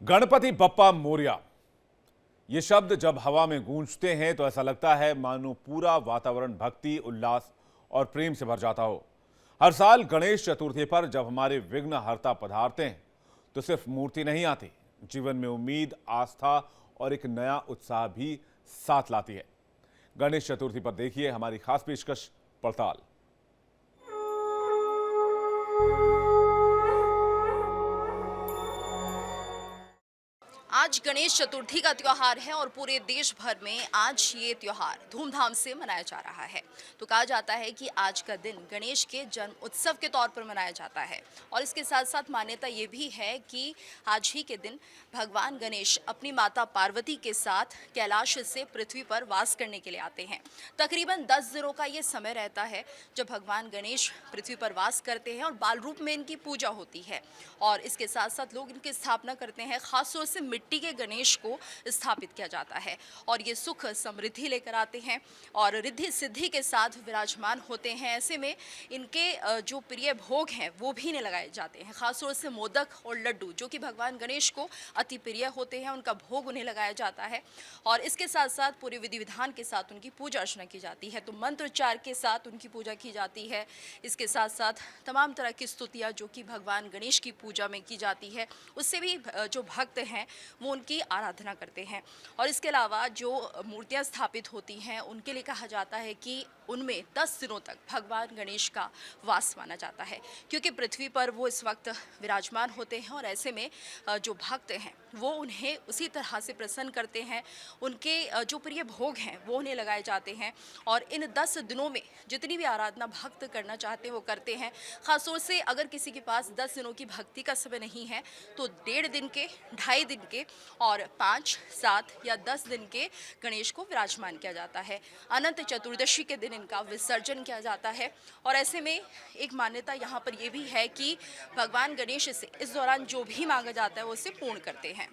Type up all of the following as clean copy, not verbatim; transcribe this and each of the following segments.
गणपति बप्पा मोरया, ये शब्द जब हवा में गूंजते हैं तो ऐसा लगता है मानो पूरा वातावरण भक्ति, उल्लास और प्रेम से भर जाता हो। हर साल गणेश चतुर्थी पर जब हमारे विघ्नहर्ता पधारते हैं तो सिर्फ मूर्ति नहीं आती, जीवन में उम्मीद, आस्था और एक नया उत्साह भी साथ लाती है। गणेश चतुर्थी पर देखिए हमारी खास पेशकश पड़ताल। आज गणेश चतुर्थी का त्योहार है और पूरे देश भर में आज ये त्योहार धूमधाम से मनाया जा रहा है। तो कहा जाता है कि आज का दिन गणेश के जन्म उत्सव के तौर पर मनाया जाता है और इसके साथ साथ मान्यता ये भी है कि आज ही के दिन भगवान गणेश अपनी माता पार्वती के साथ कैलाश से पृथ्वी पर वास करने के लिए आते हैं। तकरीबन 10 दिनों का ये समय रहता है जब भगवान गणेश पृथ्वी पर वास करते हैं और बाल रूप में इनकी पूजा होती है और इसके साथ साथ लोग इनकी स्थापना करते हैं। खासतौर से मिट्टी के गणेश को स्थापित किया जाता है और ये सुख समृद्धि लेकर आते हैं और रिद्धि सिद्धि के साथ विराजमान होते हैं। ऐसे में इनके जो प्रिय भोग हैं वो भी इन्हें लगाए जाते हैं। खासतौर से मोदक और लड्डू जो कि भगवान गणेश को अति प्रिय होते हैं, उनका भोग उन्हें लगाया जाता है और इसके साथ साथ पूरे विधि विधान के साथ उनकी पूजा अर्चना की जाती है। तो मंत्रोच्चार के साथ उनकी पूजा की जाती है। इसके साथ साथ तमाम तरह की स्तुतियाँ जो कि भगवान गणेश की पूजा में की जाती है, उससे भी जो भक्त हैं वो उनकी आराधना करते हैं। और इसके अलावा जो मूर्तियां स्थापित होती हैं उनके लिए कहा जाता है कि उनमें 10 दिनों तक भगवान गणेश का वास माना जाता है, क्योंकि पृथ्वी पर वो इस वक्त विराजमान होते हैं और ऐसे में जो भक्त हैं वो उन्हें उसी तरह से प्रसन्न करते हैं। उनके जो प्रिय भोग हैं वो उन्हें लगाए जाते हैं और इन 10 दिनों में जितनी भी आराधना भक्त करना चाहते हैं वो करते हैं। खासतौर से अगर किसी के पास 10 दिनों की भक्ति का समय नहीं है तो 1.5 दिन के, 2.5 दिन के और 5, 7 या 10 दिन के गणेश को विराजमान किया जाता है। अनंत चतुर्दशी के दिन इनका विसर्जन किया जाता है और ऐसे में एक मान्यता यहाँ पर यह भी है कि भगवान गणेश से इस दौरान जो भी मांगा जाता है वो उसे पूर्ण करते हैं।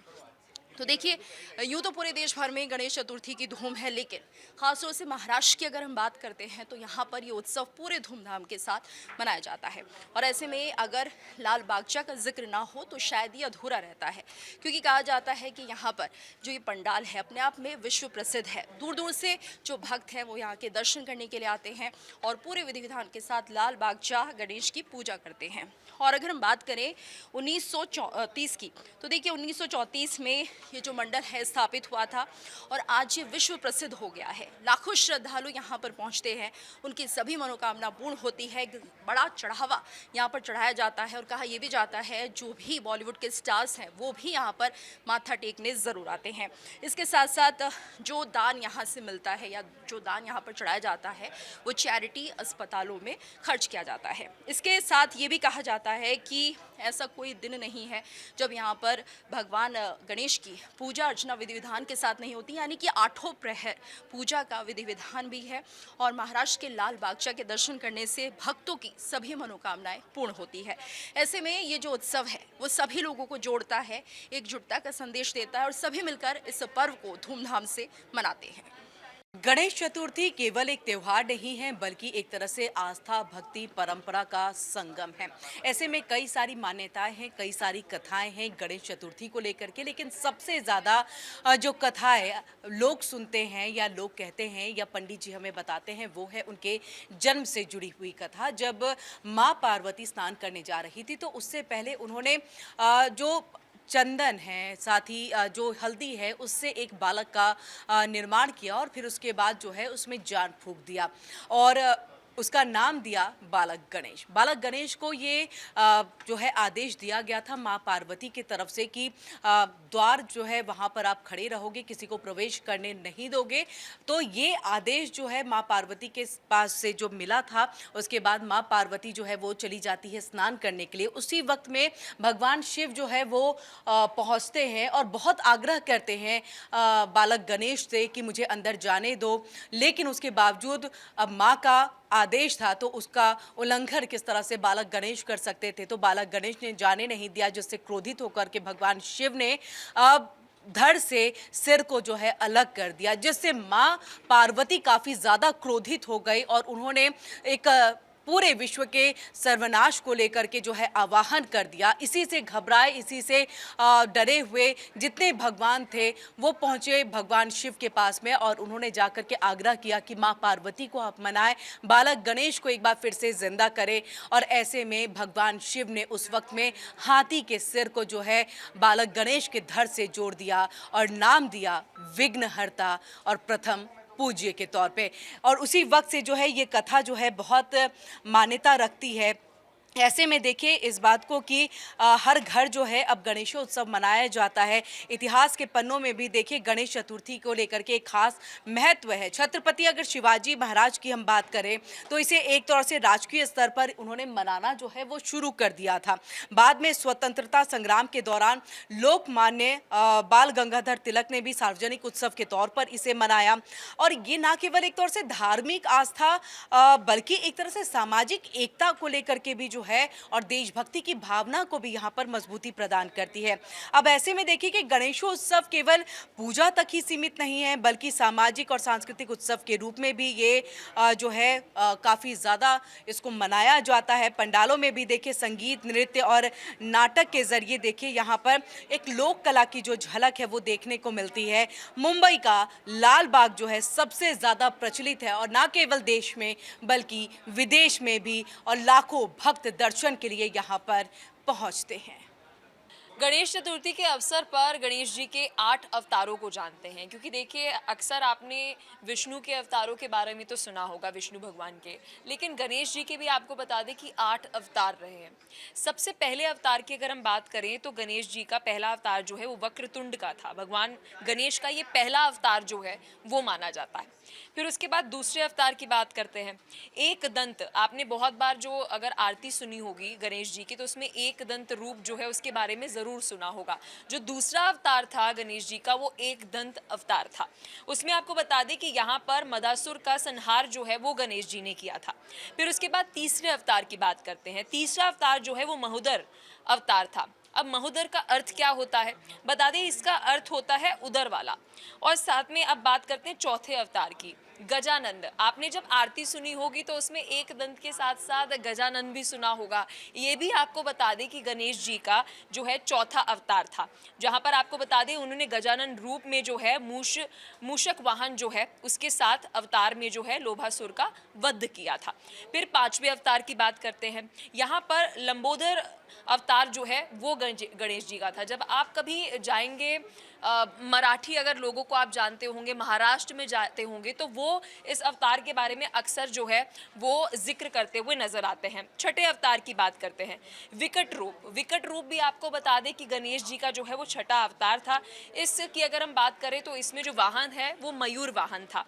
तो देखिए, यूँ तो पूरे देश भर में गणेश चतुर्थी की धूम है, लेकिन खासतौर से महाराष्ट्र की अगर हम बात करते हैं तो यहाँ पर ये उत्सव पूरे धूमधाम के साथ मनाया जाता है और ऐसे में अगर लाल बागचा का जिक्र ना हो तो शायद ये अधूरा रहता है, क्योंकि कहा जाता है कि यहाँ पर जो ये पंडाल है अपने आप में विश्व प्रसिद्ध है। दूर दूर से जो भक्त हैं वो यहाँ के दर्शन करने के लिए आते हैं और पूरे विधि विधान के साथ लाल बागचा गणेश की पूजा करते हैं। और अगर हम बात करें 1934 की, तो देखिए 1934 में ये जो मंडल है स्थापित हुआ था और आज ये विश्व प्रसिद्ध हो गया है। लाखों श्रद्धालु यहाँ पर पहुँचते हैं, उनकी सभी मनोकामना पूर्ण होती है। बड़ा चढ़ावा यहाँ पर चढ़ाया जाता है और कहा यह भी जाता है जो भी बॉलीवुड के स्टार्स हैं वो भी यहाँ पर माथा टेकने ज़रूर आते हैं। इसके साथ साथ जो दान यहाँ से मिलता है या जो दान यहाँ पर चढ़ाया जाता है वो चैरिटी अस्पतालों में खर्च किया जाता है। इसके साथ ये भी कहा जाता है कि ऐसा कोई दिन नहीं है जब यहाँ पर भगवान गणेश की पूजा अर्चना विधि विधान के साथ नहीं होती, यानी कि 8 प्रहर पूजा का विधि विधान भी है और महाराष्ट्र के लाल बागचा के दर्शन करने से भक्तों की सभी मनोकामनाएं पूर्ण होती है। ऐसे में ये जो उत्सव है वो सभी लोगों को जोड़ता है, एकजुटता का संदेश देता है और सभी मिलकर इस पर्व को धूमधाम से मनाते हैं। गणेश चतुर्थी केवल एक त्योहार नहीं है, बल्कि एक तरह से आस्था, भक्ति, परंपरा का संगम है। ऐसे में कई सारी मान्यताएं हैं, कई सारी कथाएं हैं गणेश चतुर्थी को लेकर के, लेकिन सबसे ज़्यादा जो कथाएं लोग सुनते हैं या लोग कहते हैं या पंडित जी हमें बताते हैं वो है उनके जन्म से जुड़ी हुई कथा। जब माँ पार्वती स्नान करने जा रही थी तो उससे पहले उन्होंने जो चंदन है, साथ ही जो हल्दी है, उससे एक बालक का निर्माण किया और फिर उसके बाद जो है उसमें जान फूंक दिया और उसका नाम दिया बालक गणेश। बालक गणेश को ये जो है आदेश दिया गया था माँ पार्वती की तरफ से कि द्वार जो है वहाँ पर आप खड़े रहोगे, किसी को प्रवेश करने नहीं दोगे। तो ये आदेश जो है माँ पार्वती के पास से जो मिला था, उसके बाद माँ पार्वती जो है वो चली जाती है स्नान करने के लिए। उसी वक्त में भगवान शिव जो है वो पहुँचते हैं और बहुत आग्रह करते हैं बालक गणेश से कि मुझे अंदर जाने दो, लेकिन उसके बावजूद अब माँ का आदेश था तो उसका उल्लंघन किस तरह से बालक गणेश कर सकते थे। तो बालक गणेश ने जाने नहीं दिया, जिससे क्रोधित होकर के भगवान शिव ने धड़ से सिर को जो है अलग कर दिया, जिससे माँ पार्वती काफ़ी ज़्यादा क्रोधित हो गई और उन्होंने एक पूरे विश्व के सर्वनाश को लेकर के जो है आवाहन कर दिया। इसी से घबराए, इसी से डरे हुए जितने भगवान थे वो पहुंचे भगवान शिव के पास में और उन्होंने जाकर के आग्रह किया कि माँ पार्वती को आप मनाएं, बालक गणेश को एक बार फिर से जिंदा करें। और ऐसे में भगवान शिव ने उस वक्त में हाथी के सिर को जो है बालक गणेश के धड़ से जोड़ दिया और नाम दिया विघ्नहर्ता और प्रथम पूज्य के तौर पे। और उसी वक्त से जो है ये कथा जो है बहुत मान्यता रखती है। ऐसे में देखिए इस बात को कि हर घर जो है अब गणेशोत्सव मनाया जाता है। इतिहास के पन्नों में भी देखिए गणेश चतुर्थी को लेकर के एक खास महत्व है। छत्रपति अगर शिवाजी महाराज की हम बात करें तो इसे एक तौर से राजकीय स्तर पर उन्होंने मनाना जो है वो शुरू कर दिया था। बाद में स्वतंत्रता संग्राम के दौरान लोकमान्य बाल गंगाधर तिलक ने भी सार्वजनिक उत्सव के तौर पर इसे मनाया। और ये ना केवल एक तौर से धार्मिक आस्था बल्कि एक तरह से सामाजिक एकता को लेकर के भी जो है और देशभक्ति की भावना को भी यहाँ पर मजबूती प्रदान करती है। अब ऐसे में देखिए कि गणेशोत्सव केवल पूजा तक ही सीमित नहीं है बल्कि सामाजिक और सांस्कृतिक उत्सव के रूप में भी ये जो है काफ़ी ज़्यादा इसको मनाया जाता है। पंडालों में भी देखिए संगीत, नृत्य और नाटक के जरिए देखिए यहाँ पर एक लोक कला की जो झलक है वो देखने को मिलती है। मुंबई का लाल बाग जो है सबसे ज़्यादा प्रचलित है और ना केवल देश में बल्कि विदेश में भी, और लाखों भक्त दर्शन के लिए यहाँ पर पहुँचते हैं। गणेश चतुर्थी के अवसर पर गणेश जी के 8 अवतारों को जानते हैं, क्योंकि देखिए अक्सर आपने विष्णु के अवतारों के बारे में तो सुना होगा, विष्णु भगवान के, लेकिन गणेश जी के भी आपको बता दें कि 8 अवतार रहे हैं। सबसे पहले अवतार की अगर हम बात करें तो गणेश जी का पहला अवतार जो है वो वक्रतुंड का था। भगवान गणेश का ये पहला अवतार जो है वो माना जाता है। फिर उसके बाद दूसरे अवतार की बात करते हैं, एक दंत। आपने बहुत बार जो अगर आरती सुनी होगी गणेश जी की तो उसमें एक दंत रूप जो है उसके बारे में जरूर सुना होगा। जो दूसरा अवतार था गणेश जी का वो एक दंत अवतार था। उसमें आपको बता दें कि यहाँ पर मदासुर का संहार जो है वो गणेश जी ने किया था। फिर उसके बाद तीसरे अवतार की बात करते हैं। तीसरा अवतार जो है वो महोदर अवतार था। अब महोदर का अर्थ क्या होता है बता दें, इसका अर्थ होता है उदर वाला। और साथ में अब बात करते हैं चौथे अवतार की, गजानंद। आपने जब आरती सुनी होगी तो उसमें एक दंत के साथ साथ गजानंद भी सुना होगा। ये भी आपको बता दें कि गणेश जी का जो है चौथा अवतार था, जहां पर आपको बता दें उन्होंने गजानन रूप में जो है मूषक वाहन जो है उसके साथ अवतार में जो है लोभासुर का वध किया था। फिर पांचवें अवतार की बात करते हैं। यहाँ पर लंबोदर अवतार जो है वो गणेश जी का था। जब आप कभी जाएंगे मराठी अगर लोगों को आप जानते होंगे, महाराष्ट्र में जाते होंगे तो वो इस अवतार के बारे में अक्सर जो है वो जिक्र करते हुए नजर आते हैं। छठे अवतार की बात करते हैं, विकट रूप। विकट रूप भी आपको बता दें कि गणेश जी का जो है वो छठा अवतार था। इसकी अगर हम बात करें तो इसमें जो वाहन है वो मयूर वाहन था।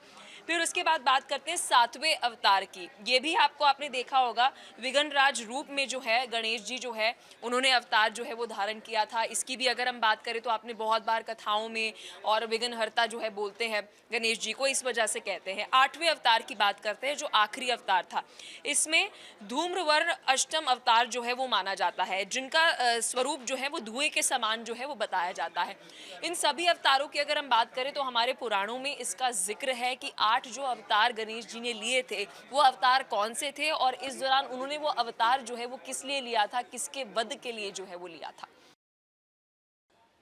फिर उसके बाद बात करते हैं सातवें अवतार की। ये भी आपने देखा होगा, विघ्नराज रूप में जो है गणेश जी जो है उन्होंने अवतार जो है वो धारण किया था। इसकी भी अगर हम बात करें तो आपने बहुत बार कथाओं में और विघ्नहर्ता जो है बोलते हैं गणेश जी को, इस वजह से कहते हैं। आठवें अवतार की बात करते हैं जो आखिरी अवतार था। इसमें धूम्रवर्ण अष्टम अवतार जो है वो माना जाता है, जिनका स्वरूप जो है वो धुएं के समान जो है वो बताया जाता है। इन सभी अवतारों की अगर हम बात करें तो हमारे पुराणों में इसका जिक्र है कि 8 जो अवतार गणेश जी ने लिए थे वो अवतार कौन से थे और इस दौरान उन्होंने वो अवतार जो है वो किस लिए लिया था, किसके वध के लिए जो है वो लिया था।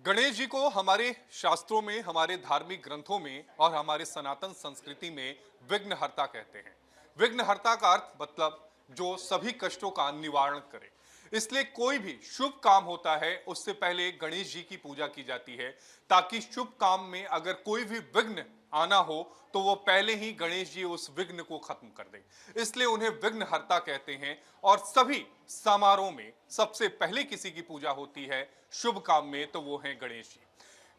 गणेश जी को हमारे शास्त्रों में, हमारे धार्मिक ग्रंथों में और हमारे सनातन संस्कृति में विघ्नहर्ता कहते हैं। विघ्नहर्ता का अर्थ मतलब जो सभी कष्टों का निवारण करे। इसलिए कोई भी शुभ काम होता है उससे पहले गणेश जी की पूजा की जाती है, ताकि शुभ काम में अगर कोई भी विघ्न आना हो तो वो पहले ही गणेश जी उस विघ्न को खत्म कर दें। इसलिए उन्हें विघ्नहर्ता कहते हैं। और सभी समारोह में सबसे पहले किसी की पूजा होती है शुभ काम में तो वो हैं गणेश जी।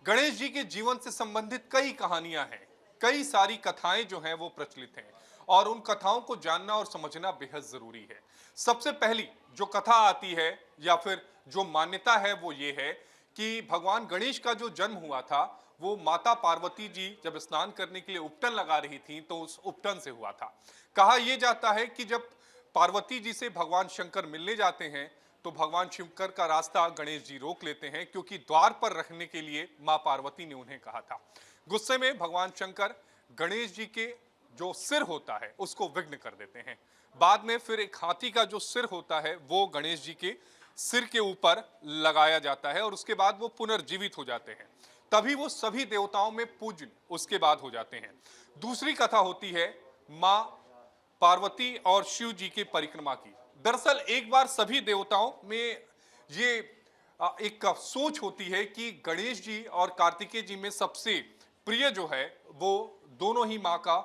गणेश जी के जीवन से संबंधित कई कहानियां हैं, कई सारी कथाएं जो हैं वो प्रचलित हैं और उन कथाओं को जानना और समझना बेहद जरूरी है। सबसे पहली जो कथा आती है या फिर जो मान्यता है वो ये है कि भगवान गणेश का जो जन्म हुआ था वो माता पार्वती जी जब स्नान करने के लिए उपटन लगा रही थी तो उस उपटन से हुआ था। कहा यह जाता है कि जब पार्वती जी से भगवान शंकर मिलने जाते हैं तो भगवान शंकर का रास्ता गणेश जी रोक लेते हैं, क्योंकि द्वार पर रखने के लिए मां पार्वती ने उन्हें कहा था। गुस्से में भगवान शंकर गणेश जी के जो सिर होता है उसको विघ्न कर देते हैं। बाद में फिर एक हाथी का जो सिर होता है वो गणेश जी के सिर के ऊपर लगाया जाता है और उसके बाद वो पुनर्जीवित हो जाते हैं। तभी वो सभी देवताओं में पूज्य उसके बाद हो जाते हैं। दूसरी कथा होती है मां पार्वती और शिव जी की परिक्रमा की। दरअसल एक बार सभी देवताओं में ये एक सोच होती है कि गणेश जी और कार्तिकेय जी में सबसे प्रिय जो है वो दोनों ही माँ का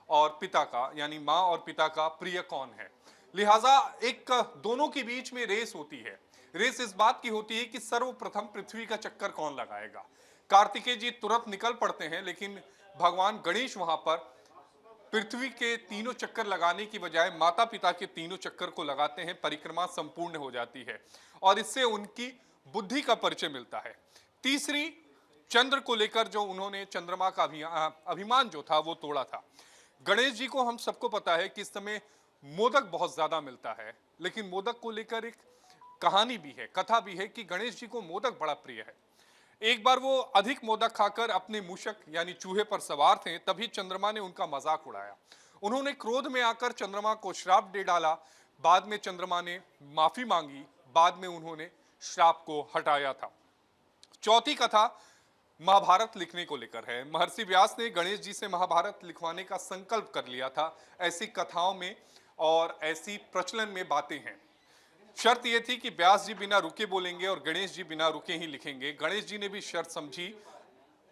और पिता का, यानी माँ और पिता का प्रिय कौन है। लिहाजा एक दोनों के बीच में रेस होती है। रेस इस बात की होती है कि सर्वप्रथम पृथ्वी का चक्कर कौन लगाएगा। कार्तिकेय जी तुरंत निकल पड़ते हैं, लेकिन भगवान गणेश वहां पर पृथ्वी के तीनों चक्कर लगाने की बजाय माता पिता के तीनों चक्कर को लगाते हैं। परिक्रमा संपूर्ण हो जाती है और इससे उनकी बुद्धि का परिचय मिलता है। तीसरी, चंद्र को लेकर जो उन्होंने चंद्रमा का अभिमान जो था वो तोड़ा था। गणेश जी को हम सबको पता है कि इस समय मोदक बहुत ज्यादा मिलता है, लेकिन मोदक को लेकर एक कहानी भी है, कथा भी है कि गणेश जी को मोदक बड़ा प्रिय है। एक बार वो अधिक मोदक खाकर अपने मूषक यानी चूहे पर सवार थे, तभी चंद्रमा ने उनका मजाक उड़ाया। उन्होंने क्रोध में आकर चंद्रमा को श्राप दे डाला। बाद में चंद्रमा ने माफी मांगी, बाद में उन्होंने श्राप को हटाया था। चौथी कथा महाभारत लिखने को लेकर है। महर्षि व्यास ने गणेश जी से महाभारत लिखवाने का संकल्प कर लिया था। ऐसी कथाओं में और ऐसी प्रचलन में बातें हैं। शर्त यह थी कि व्यास जी बिना रुके बोलेंगे और गणेश जी बिना रुके ही लिखेंगे। गणेश जी ने भी शर्त समझी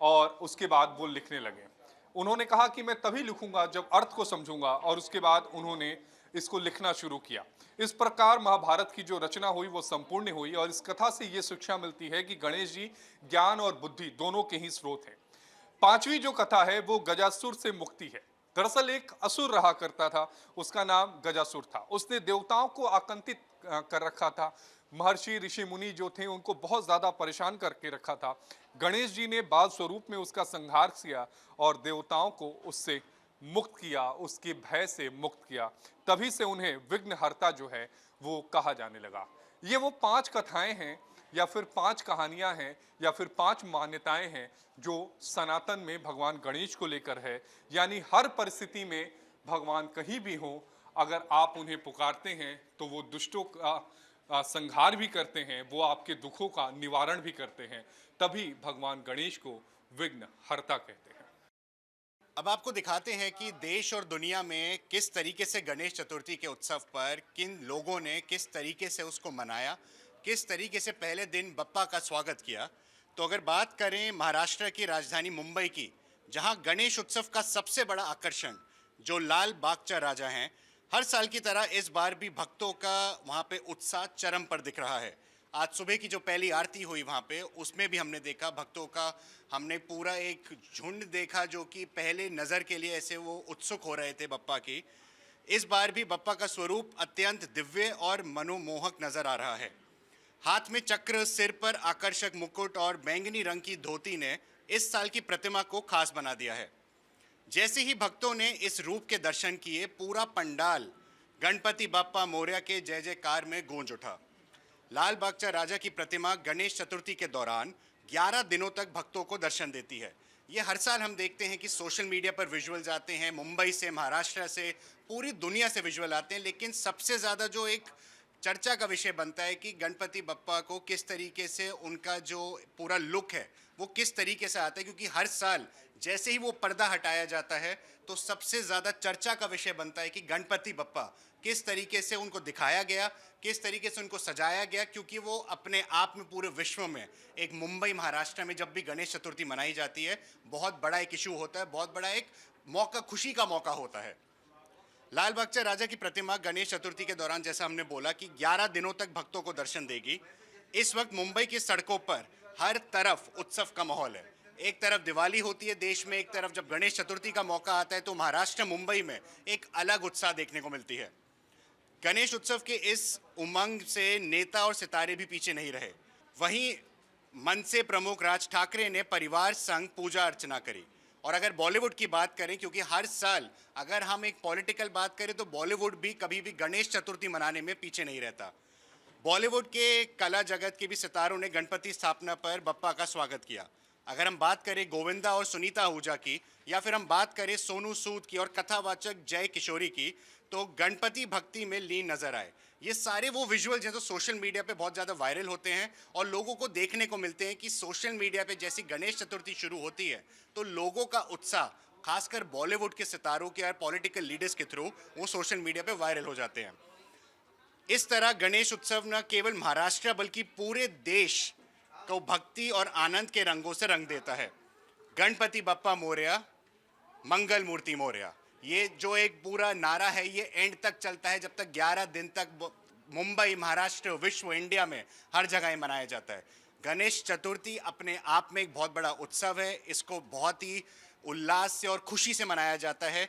और उसके बाद वो लिखने लगे। उन्होंने कहा कि मैं तभी लिखूंगा जब अर्थ को समझूंगा, और उसके बाद उन्होंने इसको लिखना शुरू किया। इस प्रकार महाभारत की जो रचना हुई वो संपूर्ण हुई और इस कथा से ये शिक्षा मिलती है कि गणेश जी ज्ञान और बुद्धि दोनों के ही स्रोत हैं। पांचवी जो कथा है वो गजासुर से मुक्ति है। दरअसल एक असुर रहा करता था, उसका नाम गजासुर था। उसने देवताओं को आकंठित कर रखा था। महर्षि ऋषि मुनि जो थे उनको बहुत ज्यादा परेशान करके रखा था। गणेश जी ने बाल स्वरूप में उसका संहार किया और देवताओं को उससे मुक्त किया, उसके भय से मुक्त किया। तभी से उन्हें विघ्नहर्ता जो है वो कहा जाने लगा। ये वो 5 कथाएं हैं या फिर 5 कहानियां हैं या फिर 5 मान्यताएं हैं जो सनातन में भगवान गणेश को लेकर है। यानी हर परिस्थिति में भगवान कहीं भी हो, अगर आप उन्हें पुकारते हैं तो वो दुष्टों का संहार भी करते हैं, वो आपके दुखों का निवारण भी करते हैं। तभी भगवान गणेश को विघ्नहर्ता कहते हैं। अब आपको दिखाते हैं कि देश और दुनिया में किस तरीके से गणेश चतुर्थी के उत्सव पर किन लोगों ने किस तरीके से उसको मनाया, किस तरीके से पहले दिन बप्पा का स्वागत किया। तो अगर बात करें महाराष्ट्र की राजधानी मुंबई की, जहां गणेश उत्सव का सबसे बड़ा आकर्षण जो लाल बागचा राजा हैं, हर साल की तरह इस बार भी भक्तों का वहां पे उत्साह चरम पर दिख रहा है। आज सुबह की जो पहली आरती हुई वहाँ पे, उसमें भी हमने देखा भक्तों का, हमने पूरा एक झुंड देखा जो कि पहले नज़र के लिए ऐसे वो उत्सुक हो रहे थे बप्पा की। इस बार भी बप्पा का स्वरूप अत्यंत दिव्य और मनोमोहक नजर आ रहा है। हाथ में चक्र, सिर पर आकर्षक मुकुट और बैंगनी रंग की धोती ने इस साल की प्रतिमा को खास बना दिया है। जैसे ही भक्तों ने इस रूप के दर्शन किए, पूरा पंडाल गणपति बप्पा मोरया के जय जयकार में गूंज उठा। लाल बागचा राजा की प्रतिमा गणेश चतुर्थी के दौरान 11 दिनों तक भक्तों को दर्शन देती है। ये हर साल हम देखते हैं कि सोशल मीडिया पर विजुअल्स आते हैं, मुंबई से, महाराष्ट्र से, पूरी दुनिया से विजुअल आते हैं, लेकिन सबसे ज़्यादा जो एक चर्चा का विषय बनता है कि गणपति बप्पा को किस तरीके से उनका जो पूरा लुक है वो किस तरीके से आता है, क्योंकि हर साल जैसे ही वो पर्दा हटाया जाता है तो सबसे ज़्यादा चर्चा का विषय बनता है कि गणपति बप्पा किस तरीके से उनको दिखाया गया, किस तरीके से उनको सजाया गया, क्योंकि वो अपने आप में पूरे विश्व में, एक मुंबई महाराष्ट्र में जब भी गणेश चतुर्थी मनाई जाती है, बहुत बड़ा एक इशू होता है, बहुत बड़ा एक मौका, खुशी का मौका होता है। लाल बागचा राजा की प्रतिमा गणेश चतुर्थी के दौरान, जैसा हमने बोला कि 11 दिनों तक भक्तों को दर्शन देगी। इस वक्त मुंबई की सड़कों पर हर तरफ उत्सव का माहौल है। एक तरफ दिवाली होती है देश में, एक तरफ जब गणेश चतुर्थी का मौका आता है तो महाराष्ट्र, मुंबई में एक अलग उत्साह देखने को मिलती है। गणेश उत्सव के इस उमंग से नेता और सितारे भी पीछे नहीं रहे। वहीं मनसे प्रमुख राज ठाकरे ने परिवार संग पूजा अर्चना करी। और अगर बॉलीवुड की बात करें, क्योंकि हर साल अगर हम एक पॉलिटिकल बात करें तो बॉलीवुड भी कभी भी गणेश चतुर्थी मनाने में पीछे नहीं रहता। बॉलीवुड के कला जगत के भी सितारों ने गणपति स्थापना पर बप्पा का स्वागत किया। अगर हम बात करें गोविंदा और सुनीता आहूजा की, या फिर हम बात करें सोनू सूद की और कथावाचक जय किशोरी की, तो गणपति भक्ति में लीन नजर आए। ये सारे वो विजुअल्स हैं जो सोशल मीडिया पे बहुत ज़्यादा वायरल होते हैं और लोगों को देखने को मिलते हैं कि सोशल मीडिया पे जैसी गणेश चतुर्थी शुरू होती है तो लोगों का उत्साह, खासकर बॉलीवुड के सितारों के और पॉलिटिकल लीडर्स के थ्रू, वो सोशल मीडिया पे वायरल हो जाते हैं। इस तरह गणेश उत्सव न केवल महाराष्ट्र बल्कि पूरे देश को भक्ति और आनंद के रंगों से रंग देता है। गणपति बप्पा मोरया, मंगल मूर्ति मोरया, ये जो एक पूरा नारा है ये एंड तक चलता है, जब तक 11 दिन तक मुंबई, महाराष्ट्र, विश्व, इंडिया में हर जगह मनाया जाता है। गणेश चतुर्थी अपने आप में एक बहुत बड़ा उत्सव है, इसको बहुत ही उल्लास से और खुशी से मनाया जाता है।